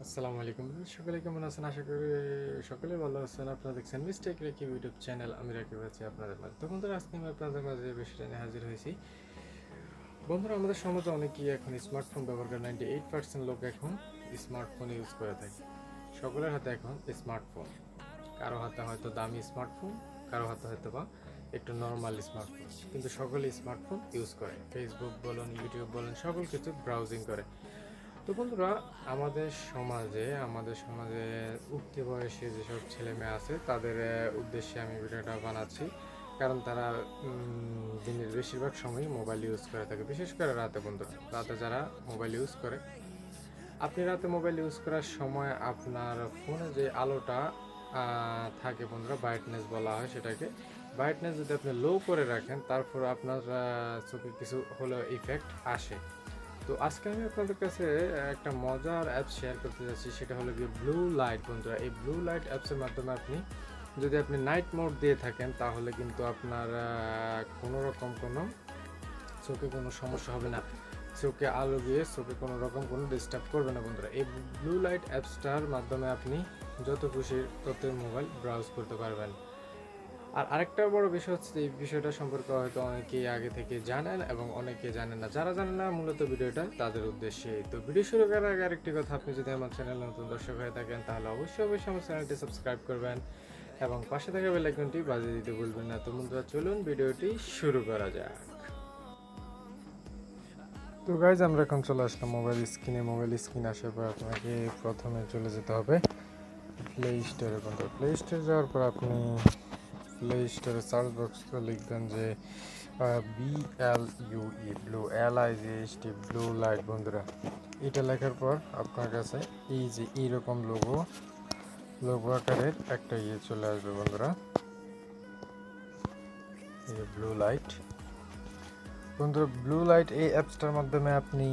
আসসালামু আলাইকুম। সকলে কেমন আছেন? আশা করি সকলে ভালো আছেন। আপনারা দেখছেন মিস্টেক রাকিব ইউটিউব চ্যানেল। আমি রাকিব আছি আপনাদের মাঝে। তো বন্ধুরা, আজকে আমি আপনাদের মাঝে বিষয়টা নিয়ে হাজির হয়েছি। বন্ধুরা, আমাদের সমাজে অনেকেই এখন স্মার্টফোন ব্যবহার করে। 98% লোক এখন স্মার্টফোন ইউজ করে থাকে। সকলের হাতে এখন স্মার্টফোন। কারো হাতে হয়তো দামি স্মার্টফোন, কারো হাতে হয়তো বা একটু নর্মাল স্মার্টফোন, কিন্তু সকলেই স্মার্টফোন ইউজ করে। ফেসবুক বলুন, ইউটিউব বলুন, সকল কিছু ব্রাউজিং করে। তো বন্ধুরা, আমাদের সমাজে উঠতি বয়সে যেসব ছেলে মেয়ে আছে তাদের উদ্দেশ্যে আমি ভিডিওটা বানাচ্ছি। কারণ তারা দিনের বেশিরভাগ সময় মোবাইল ইউজ করে থাকে, বিশেষ করে রাতে। বন্ধুরা, রাতে যারা মোবাইল ইউজ করে, আপনি রাতে মোবাইল ইউজ করার সময় আপনার ফোনে যে আলোটা থাকে বন্ধুরা, ব্রাইটনেস বলা হয় সেটাকে, ব্রাইটনেস যদি আপনি লো করে রাখেন, তারপর আপনার চোখে কিছু হলেও ইফেক্ট আসে। তো আজকে আমি আপনাদের কাছে একটা মজার অ্যাপ শেয়ার করতে যাচ্ছি, সেটা হলো গিয়ে ব্লু লাইট। বন্ধুরা, এই ব্লু লাইট অ্যাপসের মাধ্যমে যদি আপনি নাইট মোড দিয়ে থাকেন, তাহলে কিন্তু আপনার কোনো রকম কোনো চোখে কোনো সমস্যা হবে না। চোখে আলো গিয়ে চোখে কোনো রকম কোনো ডিস্টার্ব করবে না। বন্ধুরা, এই ব্লু লাইট অ্যাপসটার মাধ্যমে আপনি যত খুশি তত মোবাইল ব্রাউজ করতে পারবেন। আর আরেকটা বড় বিষয় হচ্ছে, এই বিষয়টা সম্পর্কে হয়তো অনেকেই আগে থেকে জানেন এবং অনেকে জানেন না। যারা জানেন না, মূলত ভিডিওটা তাদের উদ্দেশ্যে। তো ভিডিও শুরু করার আগে আরেকটি কথা, আপনি যদি আমার চ্যানেল নতুন দর্শক হয়ে থাকেন, তাহলে অবশ্যই আমার চ্যানেলটি সাবস্ক্রাইব করবেন এবং পাশে থাকা বেল আইকনটি বাজিয়ে দিতে ভুলবেন না। তো বন্ধুরা, চলুন ভিডিওটি শুরু করা যাক। তো গাইজ, আমরা এখন চলে আসলাম মোবাইল স্ক্রিনে। মোবাইল স্ক্রিন আসার পর আপনাকে প্রথমে চলে যেতে হবে প্লে স্টোরে। বন্ধুরা, প্লে স্টোরে যাওয়ার পর আপনি প্লে স্টোরে সার্চ বক্সে লিখবেন যে BLUE, blue LIGHT, blue light. বন্ধুরা, এটা লেখার পর আপনার কাছে এই যে এইরকম লোগো আকারের একটা চলে আসবে। বন্ধুরা, এই ব্লু লাইট। বন্ধুরা, ব্লু লাইট এই অ্যাপসটার মাধ্যমে আপনি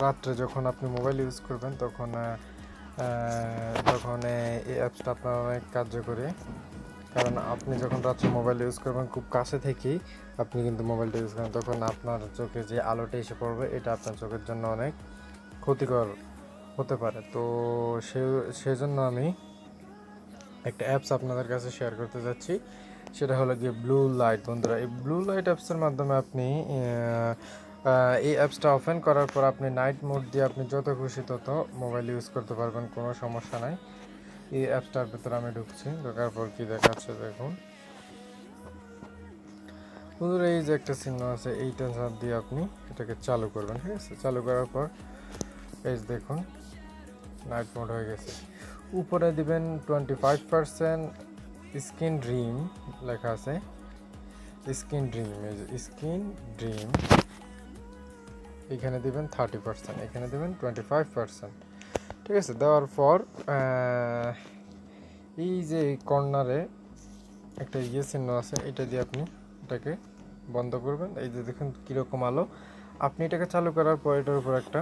রাত্রে যখন আপনি মোবাইল ইউজ করবেন, তখন এই অ্যাপসটা আপনার অনেক কার্যকরী। কারণ আপনি যখন রাত্রে মোবাইল ইউজ করবেন, খুব কাছে থেকেই আপনি কিন্তু মোবাইলটা ইউজ করেন, তখন আপনার চোখে যে আলোটা এসে পড়বে, এটা আপনার চোখের জন্য অনেক ক্ষতিকর হতে পারে। তো সেজন্য আমি একটা অ্যাপস আপনাদের কাছে শেয়ার করতে যাচ্ছি, সেটা হলো গিয়ে ব্লু লাইট। বন্ধুরা, এই ব্লু লাইট অ্যাপসের মাধ্যমে আপনি এই অ্যাপসটা ওপেন করার পর আপনি নাইট মোড দিয়ে আপনি যত খুশি তত মোবাইল ইউজ করতে পারবেন, কোনো সমস্যা নাই। এই অ্যাপসটার ভিতরে আমি ঢুকছি। ঢোকার পর কি দেখাচ্ছে দেখুন। বন্ধুরা, এই যে একটা চিহ্ন আছে, এইটা দিয়ে আপনি এটাকে চালু করবেন। ঠিক আছে, চালু করার পর এই যে দেখুন, নাইট মোড হয়ে গেছে। উপরে দিবেন 25% স্ক্রিন ড্রিম লেখা আছে, স্ক্রিন ড্রিম। এই যে স্ক্রিন ড্রিম, এখানে দিবেন 30%, এখানে দিবেন 25%। ঠিক আছে, দেওয়ার পর এই যে কর্নারে একটা চিহ্ন আছে, এটা দিয়ে আপনি এটাকে বন্ধ করবেন। এই যে দেখুন কীরকম আলো। আপনি এটাকে চালু করার পর এটার উপর একটা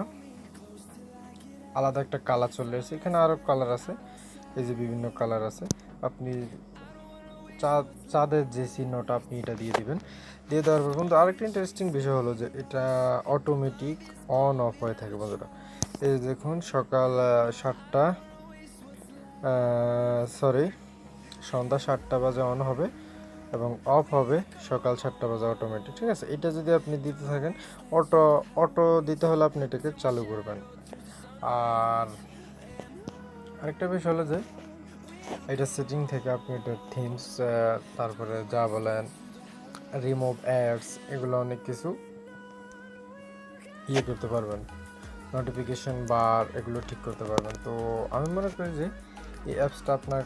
আলাদা একটা কালার চলে এসেছে। এখানে আরও কালার আছে, এই যে বিভিন্ন কালার আছে। আপনি চাঁদের যে চিহ্নটা, আপনি এটা দিয়ে দিবেন। দিয়ে দেওয়ার পর বন্ধু, আরেকটা ইন্টারেস্টিং বিষয় হলো যে এটা অটোমেটিক অন অফ হয়ে থাকে। বন্ধুরা, এই দেখুন, সকাল 7টা সন্ধ্যা 7টা বাজে অন হবে এবং অফ হবে সকাল 7টা বাজে অটোমেটিক। ঠিক আছে, এটা যদি আপনি দিতে থাকেন, অটো দিতে হলে আপনি এটাকে চালু করবেন। আর আরেকটা বিষয় হলো যে এটা সেটিং থেকে আপনি এটা থিমস, তারপরে যা বলেন রিমুভ অ্যাডস, এগুলো অনেক কিছু করতে পারবেন। নোটিফিকেশন বার এগুলো ঠিক করতে পারবেন। তো আমি মনে করি যে এই অ্যাপসটা আপনার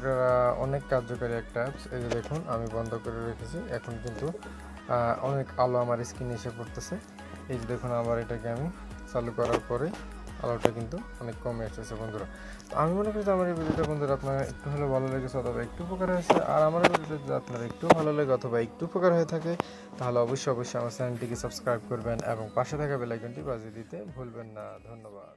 অনেক কার্যকারী একটা অ্যাপস। এই যে দেখুন, আমি বন্ধ করে রেখেছি, এখন কিন্তু অনেক আলো আমার স্ক্রিনে এসে পড়তেছে। এই যে দেখুন, আবার এটাকে আমি চালু করার পরে আলোটা কিন্তু অনেক কমে এসেছে। বন্ধুরা, তো আমি মনে করি যে আমার এই ভিডিওটা বন্ধুরা আপনার একটু হলেও ভালো লেগেছে অথবা একটু উপকার হয়েছে। আর আমার এই ভিডিওটা যদি আপনার একটু ভালো লাগে অথবা একটু উপকার হয়ে থাকে, তাহলে অবশ্যই আমার চ্যানেলটিকে সাবস্ক্রাইব করবেন এবং পাশে থাকা বেল আইকনটি বাজিয়ে দিতে ভুলবেন না। ধন্যবাদ।